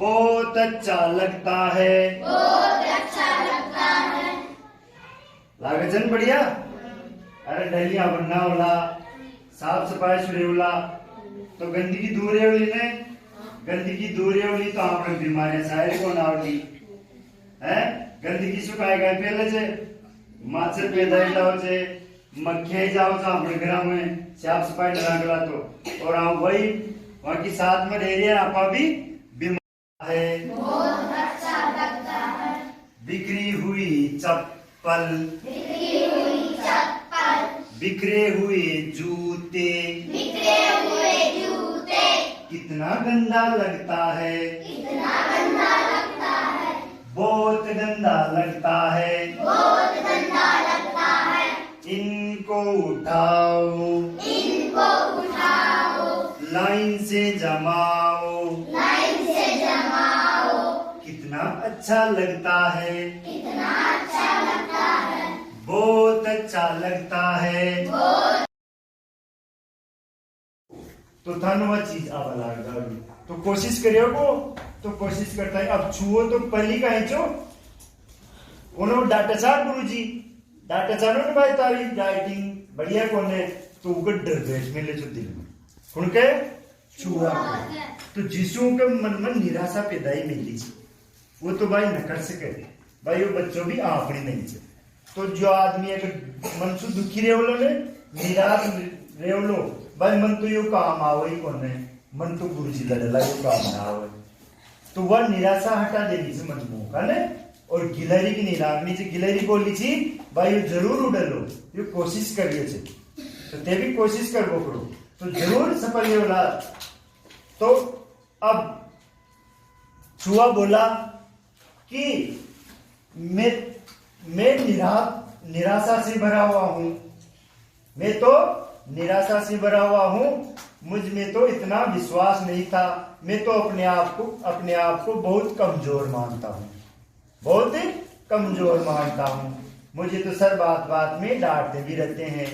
बहुत अच्छा लगता है। बहुत अच्छा लगता है। लागजन बढ़िया। अरे डलिया बनना होला, साफ सफाई सुरे होला, तो गंदगी दूर है होली ने, गंदगी दूर है होली तो आपने बीमारियां सारी को ना होली है। गंदगी सुखाए गए पहले से मच्छर पैदा हो जे, मक्खियां जाओ तो अपने घर में साफ सफाई लगा तो, और आप वही वहाँ की साथ में रह रहे हैं, आप भी बीमार है। बहुत अच्छा लगता है। बिखरी हुई चप्पल, बिखरी हुई चप्पल, बिखरे हुए जूते, बिखरे हुए जूते, कितना गंदा लगता है। कितना गंदा लगता है। बहुत गंदा लगता है। बहुत गंदा लगता है। इनको उठाओ, इनको उठाओ, लाइन से जमाओ, लाइन से जमाओ, कितना अच्छा लगता है। कितना अच्छा लगता है। बहुत अच्छा लगता है। बहुत तो धन्यवाद चीज अब लगा तो कोशिश करियो को, तो कोशिश करता है। अब छुओ तो पहली का है जो उन्होंने डाटा चार गुरुजी डाटा चारों ने भाई तारी डाइटिंग बढ़िया कौन है, तो उनका डर बैठ में ले जो दिल में उनके छुआ तो जिसों के मन में निराशा पैदा ही मिली वो तो भाई न कर सके भाई, वो बच्चों भी आपने नहीं से। तो जो आदमी अगर मन से दुखी रहे लो ने, निराश रहे लो भाई, मन तो यो काम आओ ही कौन है, मन तो गुरु जी लड़ला यो काम ना आओ, तो वह निराशा हटा देनी से मन मौका ने, और गिलहरी की नहीं लागनी से। गिलहरी बोली थी भाई यो जरूर उड़लो, यो कोशिश करिए छे, तो ते भी कोशिश करबो करो तो जरूर सफल ही होला। तो अब छुआ बोला कि मैं निराशा से भरा हुआ हूं, मैं तो निराशा से भरा हुआ हूं, मुझ में तो इतना विश्वास नहीं था, मैं तो अपने आप को बहुत कमजोर मानता हूं, बहुत ही कमजोर मानता हूं, मुझे तो सर बात बात में डांटते भी रहते हैं।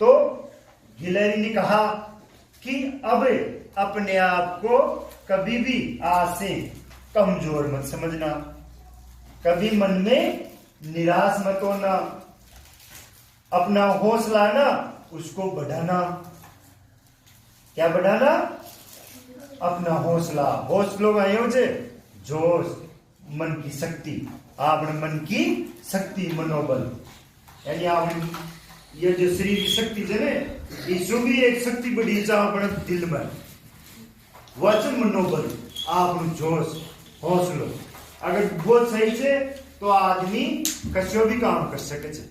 तो गिलहरी ने कहा कि अब अपने आप को कभी भी आज से कमजोर मत समझना, कभी मन में निराश मत होना, अपना हौसला ना उसको बढ़ाना। क्या बढ़ाना? अपना हौसला। हौसलों का यो छे जोश, मन की शक्ति, आपने मन की शक्ति, मनोबल, यानी आपने ये जो शरीर की शक्ति है ना, इसमें भी एक शक्ति बढ़ी जा अपने दिल में, वह मनोबल, आप जोश, हौसलो, अगर वो सही से तो आदमी कशो भी काम कर सके छे,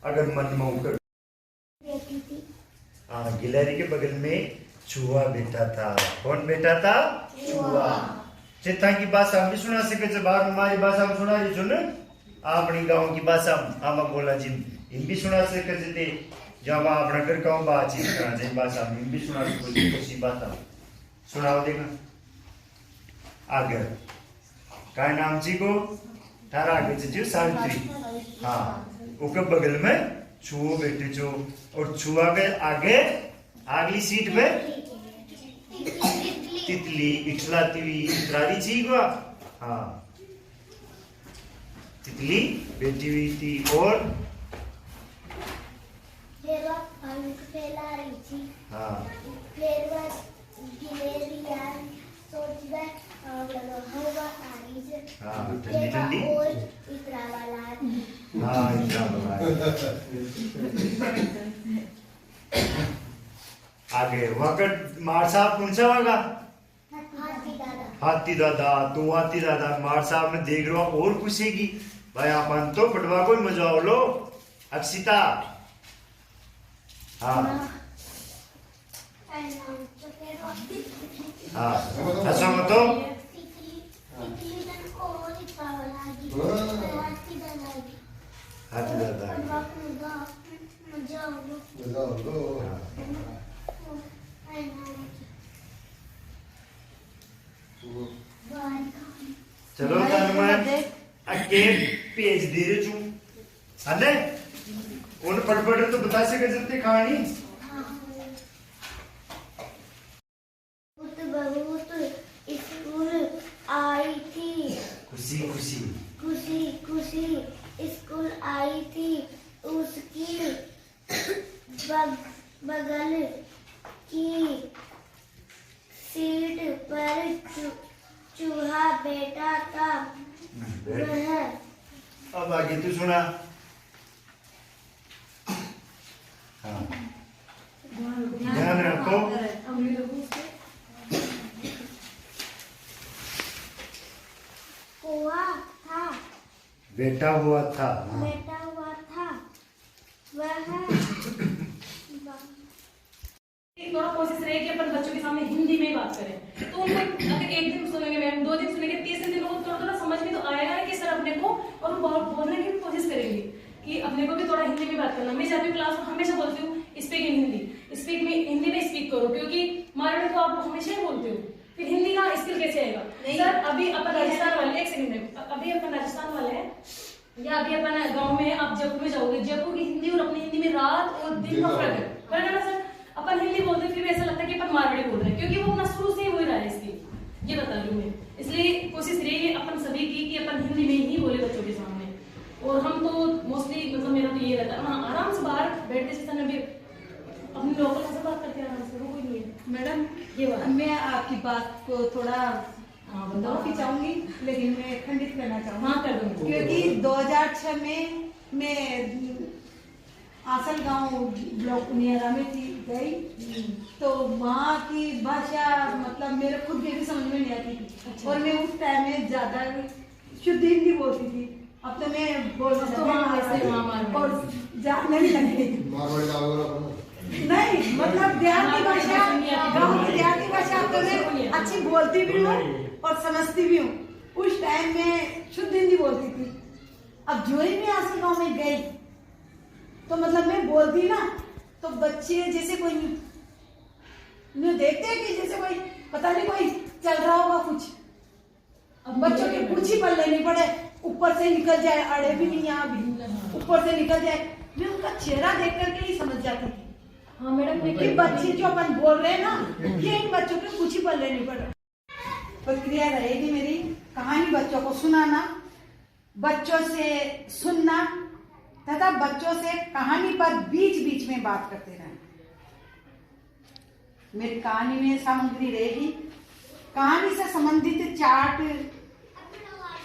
अगर मन में कर। हाँ, गिलहरी के बगल में चूहा बैठा था। कौन बैठा था? चूहा। चेता की भाषा हम भी सुना सके छे, बाहर हमारी भाषा में सुना रही छो ने, अपनी गांव की भाषा आमा बोला जी इन भी सुना सके छे, जब अपना घर गांव बातचीत करना चाहिए भाषा में भी सुना सके किसी भाषा सुनाओ देखा। आगे का नाम जी को थारा आगे जी सावित्री। हाँ, उसके बगल में छुओ बैठे जो, और छुआ के आगे अगली सीट पे तितली इठलाती हुई इतरारी जी को। हाँ, तितली बैठी हुई थी और पंख फैला रही थी। हाँ, फिर वह गिलहरी यार सोच गए हवा आ रही है। हाँ, ठंडी ठंडी और इतरा वाला। हाँ, इतना वाला आगे वक्त मार साहब कौन सा होगा? हाथी दादा। हाथी दादा। तो हाथी दादा मार साहब में देख रहा और पूछेगी भाई अपन तो पटवा को मजा लो अक्षिता। हाँ हाँ, ऐसा मत हो। हाथी दादा चलो मैं आगे पेज दे रही हूँ, है उन पढ़ तो बता सके जितनी कहानी। बहुत स्कूल खुशी खुशी खुशी खुशी स्कूल आई थी। उसकी बगल की सीट पर चूहा बैठा था। वह अब आगे तू सुना। हाँ ध्यान रखो। हुआ था, बैठा हुआ था। हाँ। बैठा हुआ था। वह थोड़ा कोशिश रहे कि अपन बच्चों के सामने हिंदी में ही बात करें, तो उनको अगर एक दिन सुनेंगे मैम, 2 दिन सुनेंगे, तीसरे दिन उनको थोड़ा थोड़ा समझ में तो आएगा ना कि सर अपने को, और वो बोलने की कोशिश करेंगे कि अपने को भी थोड़ा हिंदी में बात करना। मैं जब भी क्लास में हमेशा बोलती हूँ स्पीक इन हिंदी, स्पीक में हिंदी में स्पीक करो, क्योंकि मारवाड़ी तो आप हमेशा ही बोलते हो, फिर हिंदी का स्किल कैसे आएगा? सर अभी अपन राजस्थान वाले, एक सेकंड में, अभी अपन राजस्थान वाले हैं, या अभी अपन गाँव में आप जयपुर में जाओगे, जयपुर की हिंदी और अपनी हिंदी में रात और दिन का फर्क है ना सर? अपन हिंदी बोलते फिर भी ऐसा लगता है कि अपन मारवाड़ी बोल रहे हैं, क्योंकि वो अपना शुरू से ही हो रहा है इसकी, ये बता रही हूँ मैं। इसलिए कोशिश रही अपन सभी की कि अपन हिंदी में ही बोले बच्चों के सामने। और हम तो मोस्टली मतलब मेरा तो ये रहता है, हाँ आराम से बाहर बैठते समय भी अपनी लोकल भाषा बात करते हैं आराम से, वो कोई नहीं है। मैडम ये बात मैं आपकी बात को थोड़ा माफी चाहूंगी, लेकिन मैं खंडित करना चाहूंगी। हाँ कर दूंगी। क्योंकि 2006 में मैं आसल गांव ब्लॉक उनियारा में गई, तो वहाँ की भाषा मतलब मेरे खुद के भी समझ में नहीं आती थी। अच्छा। और मैं उस टाइम में ज्यादा शुद्ध हिंदी बोलती थी। अब तो मैं बोलना तो हाँ, वैसे हाँ, मारवाड़ी। और जानने भी लग गई। नहीं मतलब देहाती भाषा, गाँव की देहाती भाषा तो मैं अच्छी बोलती भी हूँ और समझती भी हूँ। उस टाइम में शुद्ध हिंदी बोलती थी। अब जो ही मैं आसल गाँव में गई तो मतलब मैं बोलती ना, तो बच्चे जैसे कोई नहीं देखते हैं कि जैसे कोई पता नहीं कोई चल रहा होगा कुछ। अब बच्चों के कुछ ही पल्ले नहीं पड़े, ऊपर से निकल जाए, अड़े भी नहीं यहाँ भी, ऊपर से निकल जाए। मैं उनका चेहरा देख करके ही समझ जाती थी हाँ मैडम, कि बच्चे जो अपन बोल रहे हैं ना, ये इन बच्चों के कुछ ही पल्ले नहीं पड़ रहे। प्रक्रिया रहेगी मेरी, कहानी बच्चों को सुनाना, बच्चों से सुनना तथा बच्चों से कहानी पर बीच बीच में बात करते रहना। मेरी कहानी में सामग्री रहेगी कहानी से संबंधित चार्ट,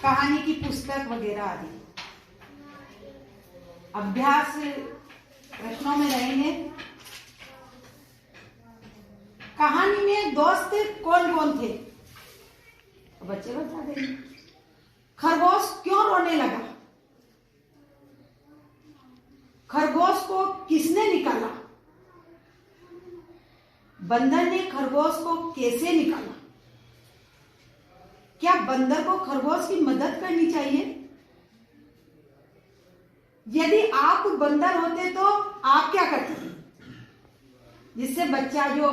कहानी की पुस्तक वगैरह आदि। अभ्यास प्रश्नों में रहेंगे कहानी में दोस्त कौन कौन थे, बच्चे बता देंगे। खरगोश क्यों रोने लगा, खरगोश को किसने निकाला, बंदर ने खरगोश को कैसे निकाला, क्या बंदर को खरगोश की मदद करनी चाहिए, यदि आप बंदर होते तो आप क्या करते। जिससे बच्चा जो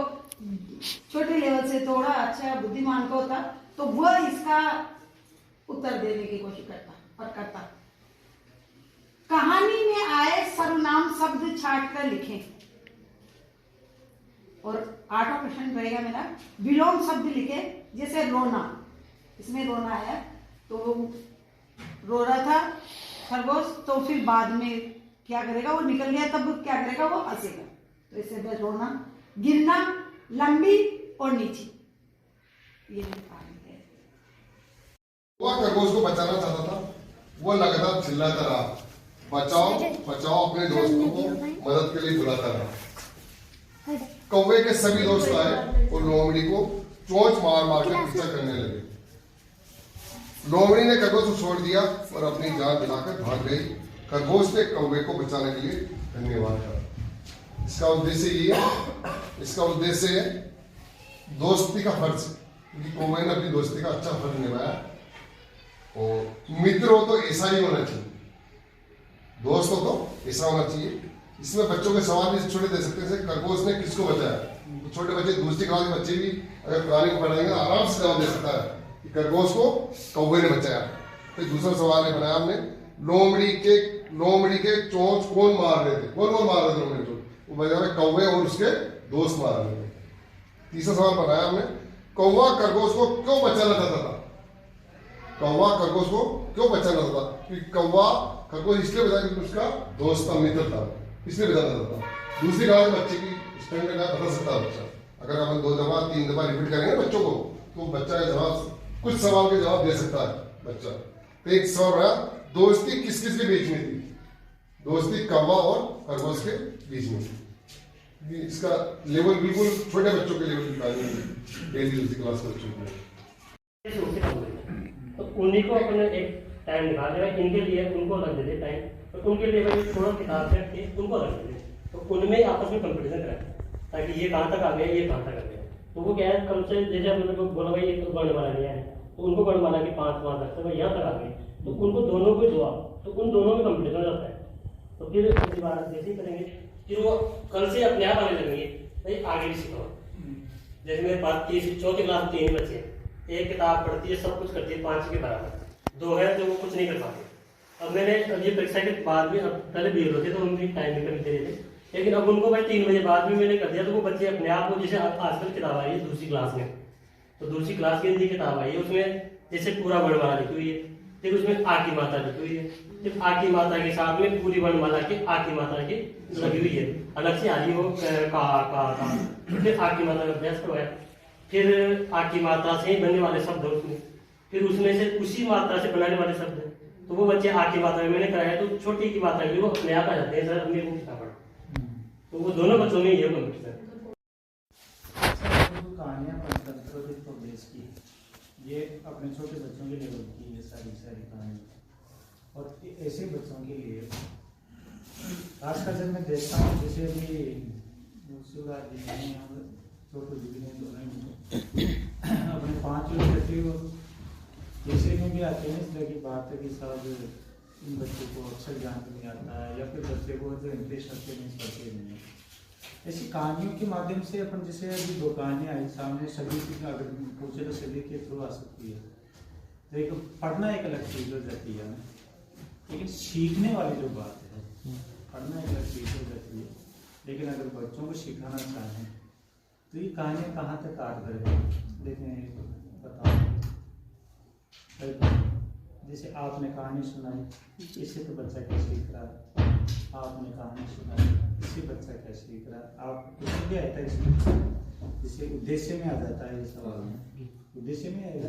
छोटे लेवल से थोड़ा अच्छा बुद्धिमान का होता तो वह इसका उत्तर देने की कोशिश करता और करता। कहानी में आए सर्वनाम शब्द छाट कर लिखें। और 8वां प्रश्न रहेगा मेरा, विलोम शब्द लिखे, जैसे रोना, इसमें रोना है तो रो रहा था खरगोश, तो फिर बाद में क्या करेगा, वो निकल गया तब क्या करेगा, वो हंसेगा। तो इससे बस रोना, गिरना, लंबी और नीची, ये कहानी है। वो खरगोश को बचाना चाहता था, वो लगातार चिल्लाता रहा, बचाओ बचाओ, अपने दोस्तों को मदद के लिए बुलाता रहा। कौवे के सभी दोस्त आए और लोमड़ी को चोंच मार मार कर पीछा करने लगे। लोमड़ी ने खरगोश को छोड़ दिया और अपनी जान बचाकर भाग गई। खरगोश ने कौवे को बचाने के लिए धन्यवाद कहा। इसका उद्देश्य ये है, इसका उद्देश्य है दोस्ती का फर्ज, क्योंकि कौवे ने अपनी दोस्ती का अच्छा फर्ज निभाया। और मित्र हो तो ऐसा ही होना चाहिए, दोस्त हो तो ऐसा होना चाहिए। इसमें बच्चों के सवाल भी छोटे दे सकते हैं, जैसे खरगोश ने किसको बचाया, तो छोटे बच्चे, दूसरी क्लास के बच्चे भी अगर पुराने को पढ़ाएंगे आराम से जवाब दे सकता है कि खरगोश को कौवे ने बचाया। फिर दूसरा सवाल है बनाया हमने, लोमड़ी के चोंच कौन मार रहे थे, कौन मार रहे थे लोमड़ी को, वो बताया कौवे और उसके दोस्त मार रहे थे। तीसरा सवाल बनाया हमने, कौवा खरगोश को क्यों बचाना चाहता था, कौवा खरगोश को क्यों पहचाना था? कि कौवा खरगोश इसलिए पहचाना क्योंकि उसका दोस्त था, मित्र था, इसलिए पहचाना था। दूसरी बात बच्चे की स्टैंडर्ड का बता सकता है बच्चा। अगर हम 2 दफा 3 दफा रिपीट करेंगे बच्चों को, तो बच्चा जवाब, कुछ सवाल के जवाब दे सकता है बच्चा। तो एक सवाल रहा, दोस्ती किस किस के बीच में थी? दोस्ती कौवा और खरगोश के बीच में थी। इसका लेवल बिल्कुल छोटे बच्चों के लेवल की कहानी है, डेली दूसरी क्लास के बच्चों के। तो उन्हीं को अपने एक टाइम निकाल देगा, इनके लिए उनको लग देते टाइम, तो उनके लिए भाई थोड़ा किताब रख के उनको रख देते, तो उनमें आपस में कंपटीशन कराए ताकि ये कहाँ तक आ गया, ये कहाँ तक आ गया। तो वो क्या है, कम से जैसे अपने को बोला भाई एक तो वर्णमाला नहीं है, तो उनको वर्णमाला के 5 तक भाई यहाँ तक आ गए, तो उनको दोनों को दुआ, तो उन दोनों में कंपटीशन हो जाता है। तो फिर अगली बार जैसे ही करेंगे फिर वो कल से अपने आप आने लगेंगे भाई आगे भी सिखाओ। जैसे मेरे पास 4th क्लास 3 बच्चे हैं, एक किताब पढ़ती है, सब कुछ करती है 5 के बराबर, 2 है जो वो कुछ नहीं कर पाते। अब मैंने ये परीक्षा के बाद भी, अब पहले बीर होते तो उनकी टाइम भी कम दे रहे थे, लेकिन अब उनको भाई 3 बजे बाद भी मैंने कर दिया, तो वो बच्चे अपने आप को, जैसे आजकल किताब आई है दूसरी क्लास में, तो दूसरी क्लास की हिंदी किताब आई है, उसमें जैसे पूरा वर्णमाला लिखी हुई है, फिर उसमें आ की मात्रा लिखी हुई है, फिर आ की मात्रा के साथ में पूरी वर्णमाला की आ की मात्रा की लगी हुई है, अलग से आ रही हो का, फिर आ की मात्रा का अभ्यास करवाया, फिर आ की मात्रा से ही बनने वाले शब्द उसमें, फिर उसमें से उसी मात्रा से बनाने वाले शब्द, तो वो बच्चे आ की मात्रा में मैंने कराया, तो छोटी की मात्रा के लिए वो अपने आप आ जाते हैं, सर अपने को कितना पड़ा, तो वो दोनों बच्चों में ये कंपटीशन। कहानियाँ पंचतंत्र प्रदेश की, ये अपने छोटे बच्चों के लेवल की ये सारी कहानी, और ऐसे बच्चों के लिए खासकर जब मैं देखता हूँ, जैसे अभी शिवराज जी ने, छोटू जी ने, दोनों अपने 5 विद्यार्थी तीसरे में भी आते हैं, इस तरह की बात है कि साहब इन बच्चों को अक्षर ज्ञान नहीं आता है, या फिर बच्चे को जो इंटरेस्ट रखते नहीं पढ़ते नहीं है। ऐसी कहानियों के माध्यम से अपन, जैसे अभी 2 कहानियाँ आई सामने, सभी की अगर पूछे तो सभी के थ्रू आ सकती है, तो एक पढ़ना एक अलग चीज़ हो जाती है, लेकिन सीखने वाली जो बात है, पढ़ना एक अलग चीज़ हो जाती है, लेकिन अगर बच्चों को सिखाना चाहें तो ये कहानियाँ कहाँ तक कारगर है। देखें, बताओ, जैसे आपने कहानी सुनाई, इससे तो बच्चा क्या सीख रहा है, आपने कहानी सुनाई, इससे बच्चा क्या सीख रहा है, आप उसमें भी आता है इसमें, जैसे उद्देश्य में आ जाता है ये सवाल में, उद्देश्य में आएगा,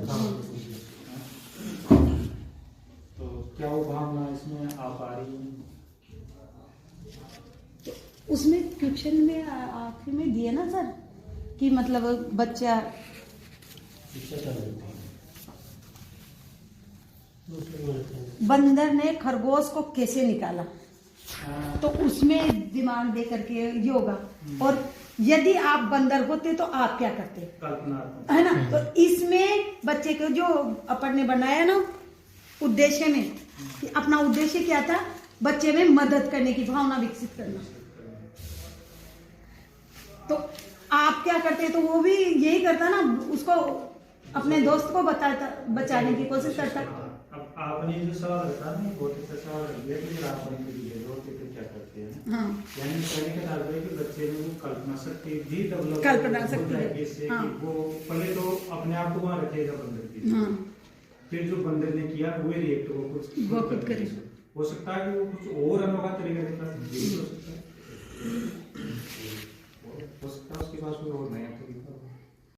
तो क्या वो भावना इसमें आ पा रही है? उसमें क्वेश्चन में आखिर में दिए ना सर, कि मतलब बच्चा बंदर ने खरगोश को कैसे निकाला, तो उसमें दिमाग दे करके ये होगा, और यदि आप बंदर होते तो आप क्या करते, कल्पना है ना। तो इसमें बच्चे को जो अपन ने बनाया ना उद्देश्य में, कि अपना उद्देश्य क्या था, बच्चे में मदद करने की भावना विकसित करना। तो आप क्या करते, तो वो भी यही करता ना, उसको अपने दोस्त को बचाने की कोशिश करता। अब आपने जो सवाल रखा ना, बहुत अच्छा सवाल रख दिया कि आप होते तो क्या करते हैं। हाँ, यानी कहने का तात्पर्य कि बच्चे में वो कल्पना शक्ति भी डेवलप कल्पना हो शक्ति जाएगी, इससे हाँ। कि वो पहले तो अपने आप को वहाँ रखेगा बंदर की, हाँ, फिर जो बंदर ने किया वो रिएक्ट वो खुद करे। हो सकता है कि वो कुछ और अनोखा तरीका दिखा, हो सकता है उसके पास कोई और नया तरीका।